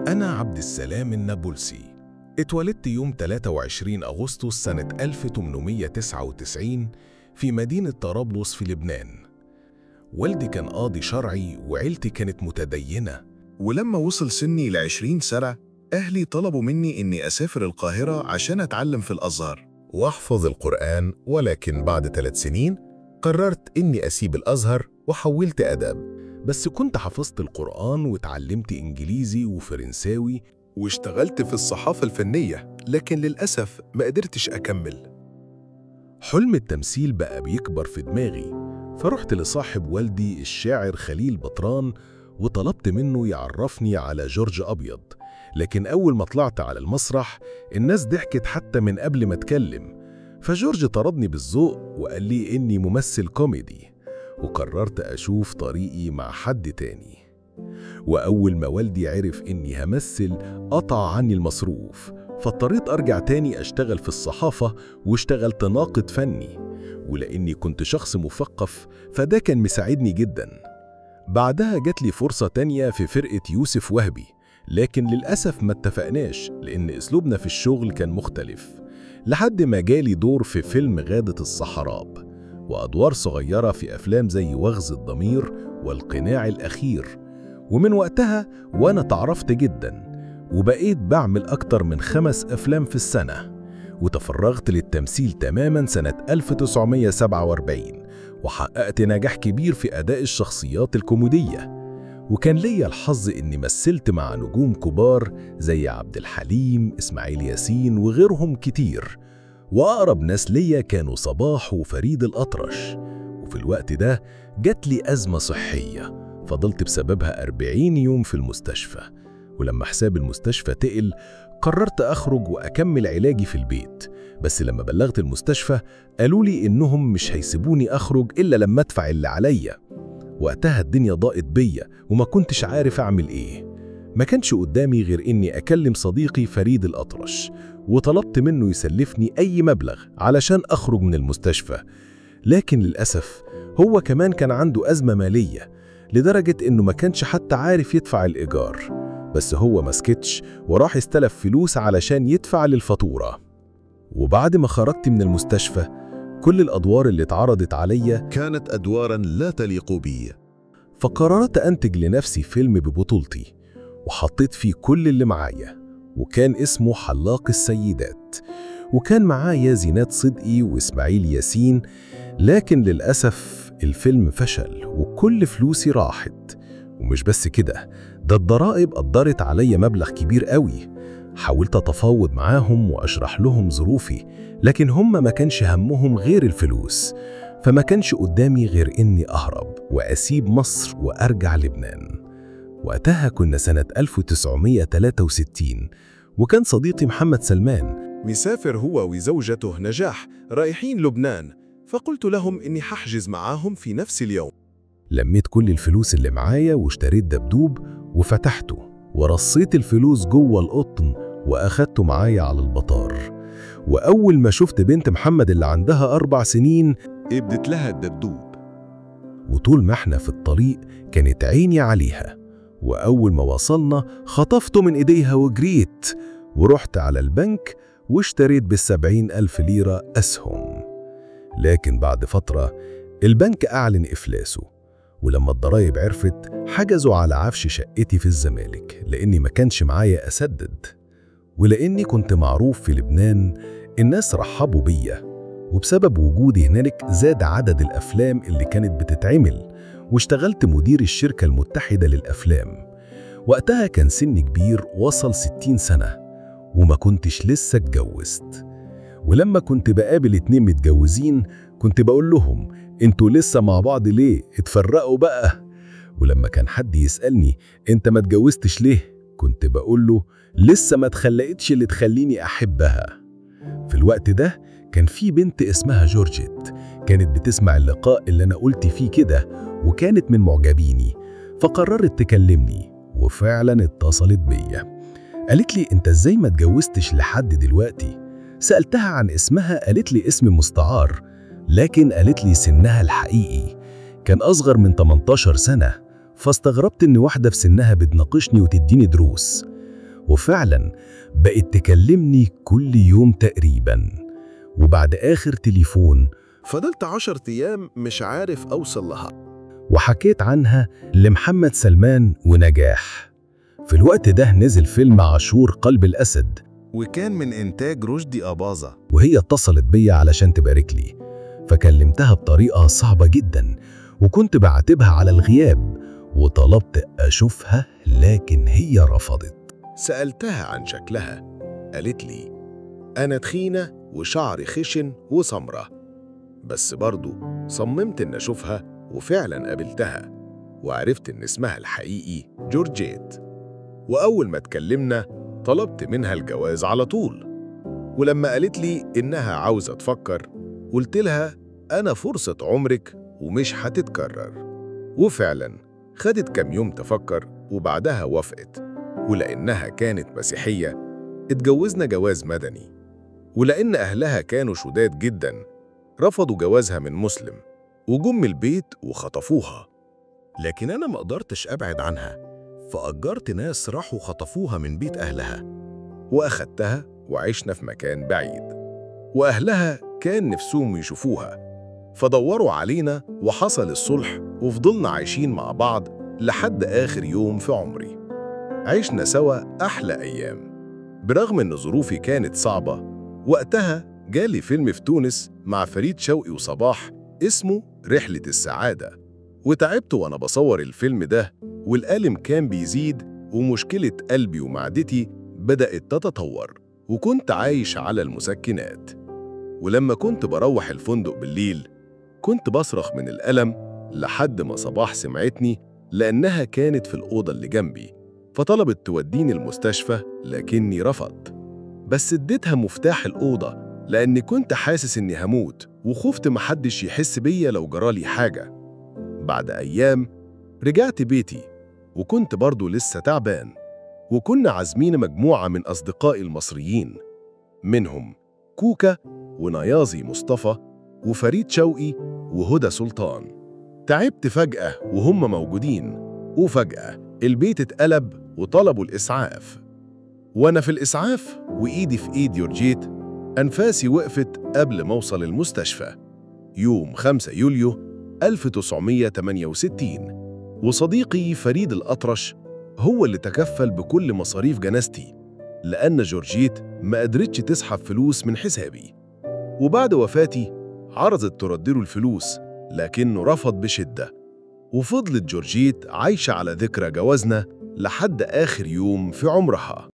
أنا عبد السلام النابلسي. اتولدت يوم 23 أغسطس سنة 1899 في مدينة طرابلس في لبنان. والدي كان قاضي شرعي وعيلتي كانت متدينة. ولما وصل سني ل20 سنة أهلي طلبوا مني إني أسافر القاهرة عشان أتعلم في الأزهر وأحفظ القرآن، ولكن بعد 3 سنين قررت إني أسيب الأزهر وحولت أداب. بس كنت حفظت القرآن وتعلمت إنجليزي وفرنساوي واشتغلت في الصحافة الفنية، لكن للأسف ما قدرتش أكمل. حلم التمثيل بقى بيكبر في دماغي، فرحت لصاحب والدي الشاعر خليل بطران وطلبت منه يعرفني على جورج أبيض. لكن أول ما طلعت على المسرح الناس ضحكت حتى من قبل ما أتكلم، فجورج طردني بالذوق وقال لي إني ممثل كوميدي، وقررت أشوف طريقي مع حد تاني. وأول ما والدي عرف إني همثل قطع عني المصروف، فاضطريت أرجع تاني أشتغل في الصحافة واشتغلت ناقد فني، ولأني كنت شخص مثقف فده كان مساعدني جدا. بعدها جات لي فرصة تانية في فرقة يوسف وهبي، لكن للأسف ما اتفقناش لأن أسلوبنا في الشغل كان مختلف، لحد ما جالي دور في فيلم غادة الصحراب وأدوار صغيرة في أفلام زي وغز الضمير والقناع الأخير. ومن وقتها وأنا تعرفت جدا وبقيت بعمل أكتر من 5 أفلام في السنة، وتفرغت للتمثيل تماما سنة 1947 وحققت نجاح كبير في أداء الشخصيات الكوميدية. وكان ليا الحظ إني مثلت مع نجوم كبار زي عبد الحليم، إسماعيل ياسين وغيرهم كتير، وأقرب ناس ليا كانوا صباح وفريد الأطرش. وفي الوقت ده جات لي أزمة صحية فضلت بسببها 40 يوم في المستشفى، ولما حساب المستشفى تقل قررت أخرج وأكمل علاجي في البيت. بس لما بلغت المستشفى قالوا لي إنهم مش هيسيبوني أخرج إلا لما أدفع اللي عليا. وقتها الدنيا ضاقت بيا وما كنتش عارف أعمل إيه. ما كانش قدامي غير إني أكلم صديقي فريد الأطرش وطلبت منه يسلفني أي مبلغ علشان أخرج من المستشفى، لكن للأسف هو كمان كان عنده أزمة مالية لدرجة إنه ما كانش حتى عارف يدفع الإيجار. بس هو ما سكتش وراح استلف فلوس علشان يدفع للفاتورة. وبعد ما خرجت من المستشفى كل الأدوار اللي اتعرضت عليا كانت أدواراً لا تليق بي، فقررت أنتج لنفسي فيلم ببطولتي وحطيت فيه كل اللي معايا، وكان اسمه حلاق السيدات، وكان معايا زينات صدقي وإسماعيل ياسين. لكن للأسف الفيلم فشل وكل فلوسي راحت. ومش بس كده، ده الضرائب قدرت عليا مبلغ كبير قوي. حاولت أتفاوض معاهم وأشرح لهم ظروفي، لكن هم ما كانش همهم غير الفلوس، فما كانش قدامي غير إني أهرب وأسيب مصر وأرجع لبنان. وقتها كنا سنة 1963، وكان صديقي محمد سلمان مسافر هو وزوجته نجاح رايحين لبنان، فقلت لهم إني ححجز معاهم في نفس اليوم. لميت كل الفلوس اللي معايا واشتريت دبدوب وفتحته ورصيت الفلوس جوه القطن وأخدته معايا على البطار. وأول ما شفت بنت محمد اللي عندها 4 سنين ابدت لها الدبدوب، وطول ما احنا في الطريق كانت عيني عليها. وأول ما وصلنا خطفته من إيديها وجريت ورحت على البنك واشتريت ب70,000 ليرة أسهم. لكن بعد فترة البنك أعلن إفلاسه، ولما الضرايب عرفت حجزوا على عفش شقتي في الزمالك لأني ما كانش معايا أسدد. ولأني كنت معروف في لبنان الناس رحبوا بيا، وبسبب وجودي هناك زاد عدد الأفلام اللي كانت بتتعمل، واشتغلت مدير الشركة المتحدة للأفلام. وقتها كان سني كبير وصل 60 سنة وما كنتش لسه اتجوزت. ولما كنت بقابل 2 متجوزين كنت بقول لهم انتوا لسه مع بعض ليه؟ اتفرقوا بقى. ولما كان حد يسألني انت ما اتجوزتش ليه؟ كنت بقول له لسه ما اتخلقتش اللي تخليني أحبها. في الوقت ده كان في بنت اسمها جورجيت كانت بتسمع اللقاء اللي أنا قلت فيه كده، وكانت من معجبيني، فقررت تكلمني وفعلا اتصلت بيا. قالت لي انت ازاي ما اتجوزتش لحد دلوقتي؟ سألتها عن اسمها، قالت لي اسم مستعار، لكن قالت لي سنها الحقيقي كان أصغر من 18 سنة. فاستغربت إن واحدة في سنها بتناقشني وتديني دروس. وفعلا بقت تكلمني كل يوم تقريبا. وبعد آخر تليفون فضلت 10 أيام مش عارف أوصل لها. وحكيت عنها لمحمد سلمان ونجاح. في الوقت ده نزل فيلم عاشور قلب الأسد، وكان من إنتاج رشدي أباظة. وهي اتصلت بيا علشان تبارك لي، فكلمتها بطريقة صعبة جدا وكنت بعاتبها على الغياب، وطلبت أشوفها لكن هي رفضت. سألتها عن شكلها، قالت لي أنا تخينة وشعري خشن وسمرة، بس برضو صممت إن أشوفها وفعلا قابلتها وعرفت إن اسمها الحقيقي جورجيت. وأول ما اتكلمنا طلبت منها الجواز على طول، ولما قالت لي إنها عاوزة تفكر قلت لها أنا فرصة عمرك ومش هتتكرر. وفعلا خدت كام يوم تفكر وبعدها وافقت، ولأنها كانت مسيحية اتجوزنا جواز مدني، ولأن أهلها كانوا شداد جدا رفضوا جوازها من مسلم وجم البيت وخطفوها. لكن أنا ما قدرتش أبعد عنها، فأجرت ناس راحوا خطفوها من بيت أهلها وأخدتها وعشنا في مكان بعيد، وأهلها كان نفسهم يشوفوها فدوروا علينا وحصل الصلح وفضلنا عايشين مع بعض لحد آخر يوم في عمري. عشنا سوا أحلى أيام برغم إن ظروفي كانت صعبة. وقتها جالي فيلم في تونس مع فريد شوقي وصباح اسمه رحلة السعادة، وتعبت وأنا بصور الفيلم ده، والألم كان بيزيد ومشكلة قلبي ومعدتي بدأت تتطور، وكنت عايش على المسكنات. ولما كنت بروح الفندق بالليل كنت بصرخ من الألم لحد ما صباح سمعتني لأنها كانت في الأوضة اللي جنبي، فطلبت توديني المستشفى لكني رفضت. بس اديتها مفتاح الأوضة لأني كنت حاسس إني هموت وخفت محدش يحس بيا لو جرالي حاجة. بعد أيام رجعت بيتي وكنت برضو لسه تعبان، وكنا عازمين مجموعة من أصدقائي المصريين، منهم كوكا ونيازي مصطفى وفريد شوقي وهدى سلطان. تعبت فجأة وهم موجودين، وفجأة البيت اتقلب وطلبوا الإسعاف. وأنا في الإسعاف وإيدي في إيد جورجيت أنفاسي وقفت قبل ما أوصل المستشفى يوم 5 يوليو 1968. وصديقي فريد الأطرش هو اللي تكفل بكل مصاريف جنازتي لأن جورجيت ما قدرتش تسحب فلوس من حسابي. وبعد وفاتي عرضت تردله الفلوس لكنه رفض بشدة، وفضلت جورجيت عايشة على ذكرى جوازنا لحد آخر يوم في عمرها.